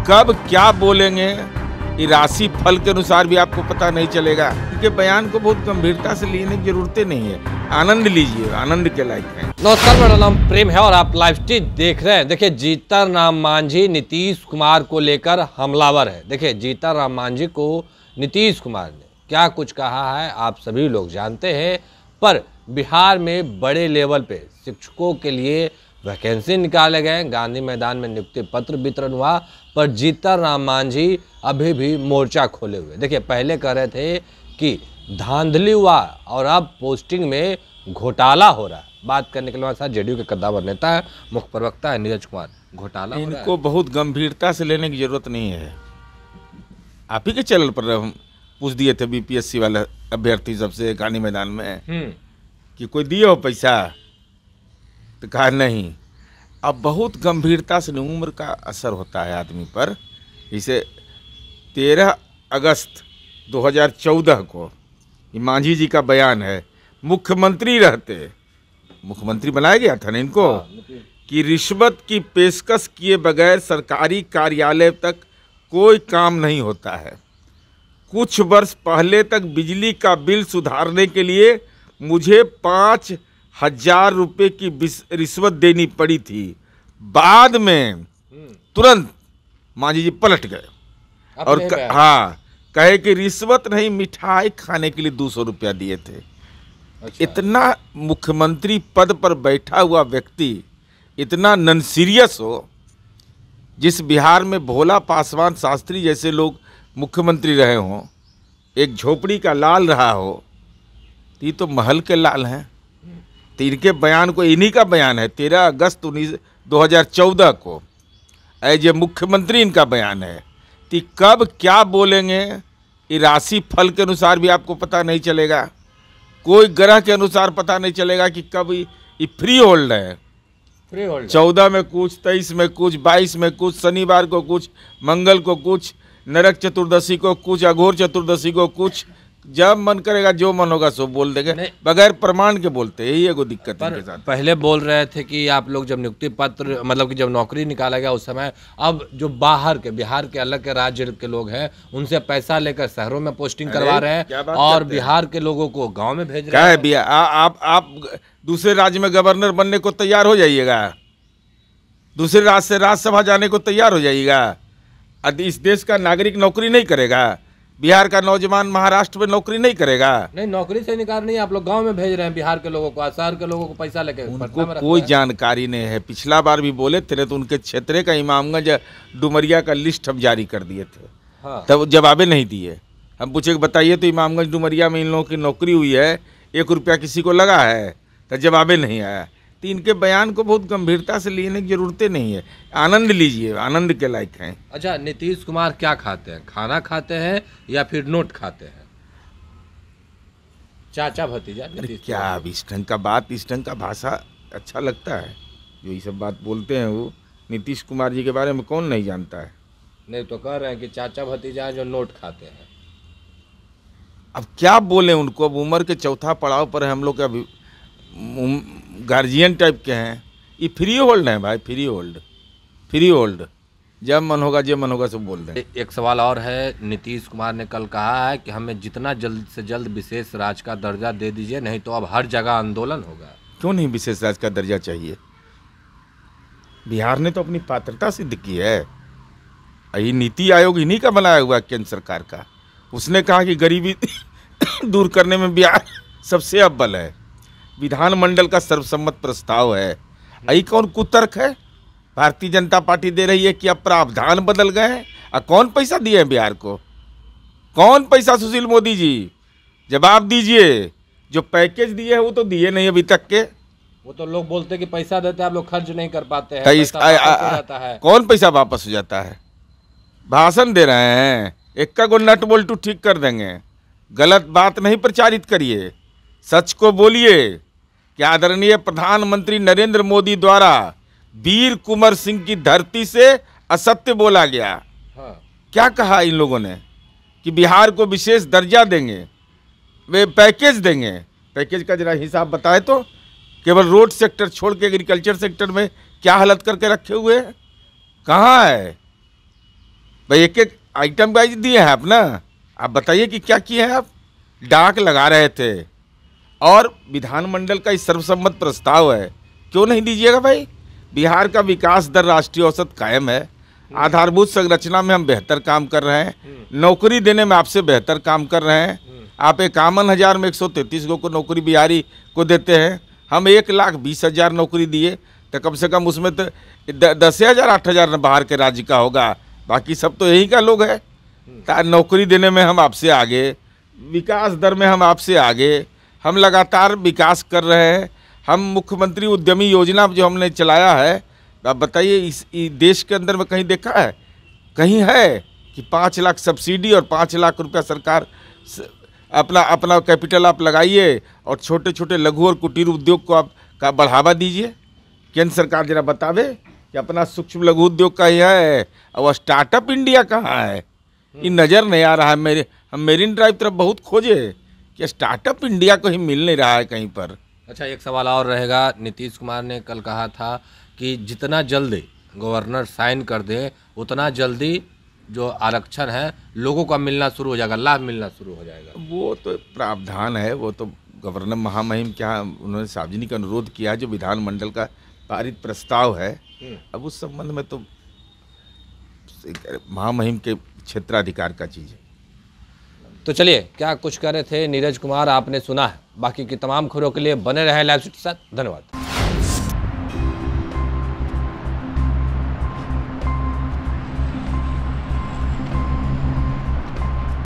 कब क्या बोलेंगे ये राशि फल के अनुसार भी आपको पता नहीं चलेगा। इनके बयान को बहुत गंभीरता से लेने की जरूरत नहीं है। आनंद लीजिए, आनंद के लायक है। नमस्कार, मेरा नाम प्रेम है और आप लाइव स्ट्रीट देख रहे हैं। देखिए, जीतन राम मांझी नीतीश कुमार को लेकर हमलावर है। देखिए, जीतन राम मांझी को नीतीश कुमार ने क्या कुछ कहा है आप सभी लोग जानते हैं, पर बिहार में बड़े लेवल पे शिक्षकों के लिए वैकेंसी निकाले गए, गांधी मैदान में नियुक्ति पत्र वितरण हुआ, पर जीतन राम मांझी अभी भी मोर्चा खोले हुए। देखिए, पहले कह रहे थे कि धांधली हुआ और अब पोस्टिंग में घोटाला हो रहा है। बात करने के लिए साथ जेडीयू के कद्दावर नेता है, मुख्य प्रवक्ता है नीरज कुमार। घोटाला हो रहा है, इनको बहुत गंभीरता से लेने की जरूरत नहीं है। आप ही के चैनल पर हम पूछ दिए थे बीपीएससी वाले अभ्यर्थी सबसे गांधी मैदान में कि कोई दिए हो पैसा, तो कहा नहीं। अब बहुत गंभीरता से उम्र का असर होता है आदमी पर। इसे 13 अगस्त 2014 को मांझी जी का बयान है, मुख्यमंत्री रहते, मुख्यमंत्री बनाया गया था ना इनको, कि रिश्वत की पेशकश किए बगैर सरकारी कार्यालय तक कोई काम नहीं होता है। कुछ वर्ष पहले तक बिजली का बिल सुधारने के लिए मुझे 5,000 रुपये की रिश्वत देनी पड़ी थी। बाद में तुरंत मांझी जी पलट गए और कहे कि रिश्वत नहीं, मिठाई खाने के लिए 200 रुपया दिए थे। अच्छा। इतना मुख्यमंत्री पद पर बैठा हुआ व्यक्ति इतना नॉन सीरियस हो, जिस बिहार में भोला पासवान शास्त्री जैसे लोग मुख्यमंत्री रहे हों, एक झोपड़ी का लाल रहा हो, ये तो महल के लाल हैं। तो इनके बयान को, इन्हीं का बयान है 13 अगस्त 2014 को, एज ए मुख्यमंत्री इनका बयान है। कि कब क्या बोलेंगे ये राशि फल के अनुसार भी आपको पता नहीं चलेगा, कोई ग्रह के अनुसार पता नहीं चलेगा कि कब ये फ्री होल्ड है। 14 में कुछ, 23 में कुछ, 22 में कुछ, शनिवार को कुछ, मंगल को कुछ, नरक चतुर्दशी को कुछ, अघोर चतुर्दशी को कुछ। जब मन करेगा जो मन होगा सो बोल देंगे, बगैर प्रमाण के बोलते हैं। यही एगो दिक्कत है इनके साथ। पहले बोल रहे थे कि आप लोग जब नियुक्ति पत्र, मतलब कि जब नौकरी निकाला गया उस समय, अब जो बाहर के, बिहार के अलग के राज्य के लोग हैं उनसे पैसा लेकर शहरों में पोस्टिंग करवा रहे हैं और बिहार के लोगों को गाँव में भेज रहे हैं। क्या है आप दूसरे राज्य में गवर्नर बनने को तैयार हो जाइएगा, दूसरे राज्य से राज्यसभा जाने को तैयार हो जाइएगा। इस देश का नागरिक नौकरी नहीं करेगा, बिहार का नौजवान महाराष्ट्र में नौकरी नहीं करेगा। नहीं, नौकरी से निकाल नहीं, आप लोग गांव में भेज रहे हैं बिहार के लोगों को, शहर के लोगों को पैसा लेके। उनको कोई जानकारी नहीं है। पिछला बार भी बोले थे तो उनके क्षेत्र का इमामगंज डुमरिया का लिस्ट हम जारी कर दिए थे। हाँ। तब जवाबे नहीं दिए। हम पूछे कि बताइए तो इमामगंज डुमरिया में इन लोगों की नौकरी हुई है, 1 रुपया किसी को लगा है? तो जवाबे नहीं आया। तो इनके बयान को बहुत गंभीरता से लेने की जरूरत नहीं है। आनंद लीजिए, आनंद के लायक हैं। अच्छा, नीतीश कुमार क्या खाते हैं? खाना खाते हैं या फिर नोट खाते हैं? चाचा भतीजा? क्या अब इस ढंग का बात, इस ढंग का भाषा अच्छा लगता है? जो ये सब बात बोलते हैं वो नीतीश कुमार जी के बारे में कौन नहीं जानता है? नहीं तो कह रहे हैं कि चाचा भतीजा जो नोट खाते हैं। अब क्या बोले उनको? अब उम्र के चौथा पड़ाव पर है हम लोग, अभी गार्जियन टाइप के हैं। ये फ्री होल्ड है भाई, फ्री होल्ड। जब मन होगा, जब मन होगा सब बोल दें। एक सवाल और है, नीतीश कुमार ने कल कहा है कि हमें जितना जल्द से जल्द विशेष राज्य का दर्जा दे दीजिए, नहीं तो अब हर जगह आंदोलन होगा। क्यों नहीं विशेष राज्य का दर्जा चाहिए? बिहार ने तो अपनी पात्रता सिद्ध की है। यही नीति आयोग इन्हीं का बनाया हुआ केंद्र सरकार का। उसने कहा कि गरीबी दूर करने में बिहार सबसे अव्वल है। विधानमंडल का सर्वसम्मत प्रस्ताव है। यही कौन कुतर्क है? भारतीय जनता पार्टी दे रही है कि अब प्रावधान बदल गए हैं। कौन पैसा दिए हैं बिहार को? कौन पैसा? सुशील मोदी जी जवाब दीजिए। जो पैकेज दिए हैं वो तो दिए नहीं अभी तक के। वो तो लोग बोलते हैं कि पैसा देते हैं, आप लोग खर्च नहीं कर पाते हैं, पैसा वापस हो जाता है। कौन पैसा वापस हो जाता है? भाषण दे रहे हैं, एक को नट बोल्टू ठीक कर देंगे। गलत बात नहीं प्रचारित करिए, सच को बोलिए कि आदरणीय प्रधानमंत्री नरेंद्र मोदी द्वारा वीर कुंवर सिंह की धरती से असत्य बोला गया। हाँ। क्या कहा इन लोगों ने कि बिहार को विशेष दर्जा देंगे, वे पैकेज देंगे। पैकेज का जरा हिसाब बताए तो। केवल रोड सेक्टर छोड़ के एग्रीकल्चर सेक्टर में क्या हालत करके रखे हुए हैं? कहाँ है? भाई एक एक आइटम वाइज दिए हैं आप ना, आप बताइए कि क्या किए हैं आप। डाक लगा रहे थे और विधानमंडल का इस सर्वसम्मत प्रस्ताव है, क्यों नहीं दीजिएगा भाई। बिहार का विकास दर राष्ट्रीय औसत कायम है, आधारभूत संरचना में हम बेहतर काम कर रहे हैं, नौकरी देने में आपसे बेहतर काम कर रहे हैं। आप 51,000 में 133 को नौकरी बिहारी को देते हैं, हम 1,20,000 नौकरी दिए, तो कम से कम उसमें तो 10,000 8,000 बाहर के राज्य का होगा, बाकी सब तो यही का लोग है। नौकरी देने में हम आपसे आगे, विकास दर में हम आपसे आगे, हम लगातार विकास कर रहे हैं। हम मुख्यमंत्री उद्यमी योजना जो हमने चलाया है, आप बताइए इस देश के अंदर में कहीं देखा है, कहीं है कि 5 लाख सब्सिडी और 5 लाख रुपया सरकार अपना कैपिटल आप लगाइए और छोटे छोटे लघु और कुटीर उद्योग को आप का बढ़ावा दीजिए। केंद्र सरकार जरा बतावे कि अपना सूक्ष्म लघु उद्योग का ही है, और स्टार्टअप इंडिया कहाँ है, ये नज़र नहीं आ रहा है। हम मेरीन ड्राइव तरफ बहुत खोजे कि स्टार्टअप इंडिया को ही मिल नहीं रहा है कहीं पर। अच्छा, एक सवाल और रहेगा। नीतीश कुमार ने कल कहा था कि जितना जल्दी गवर्नर साइन कर दे उतना जल्दी जो आरक्षण है लोगों को मिलना शुरू हो जाएगा, लाभ मिलना शुरू हो जाएगा। वो तो प्रावधान है, वो तो गवर्नर महामहिम क्या उन्होंने सार्वजनिक अनुरोध किया है, जो विधानमंडल का पारित प्रस्ताव है। अब उस संबंध में तो महामहिम के क्षेत्राधिकार का चीज़ है। तो चलिए, क्या कुछ कह रहे थे नीरज कुमार आपने सुना है। बाकी की तमाम खबरों के लिए बने रहे लाइव स्ट्रीट के साथ। धन्यवाद।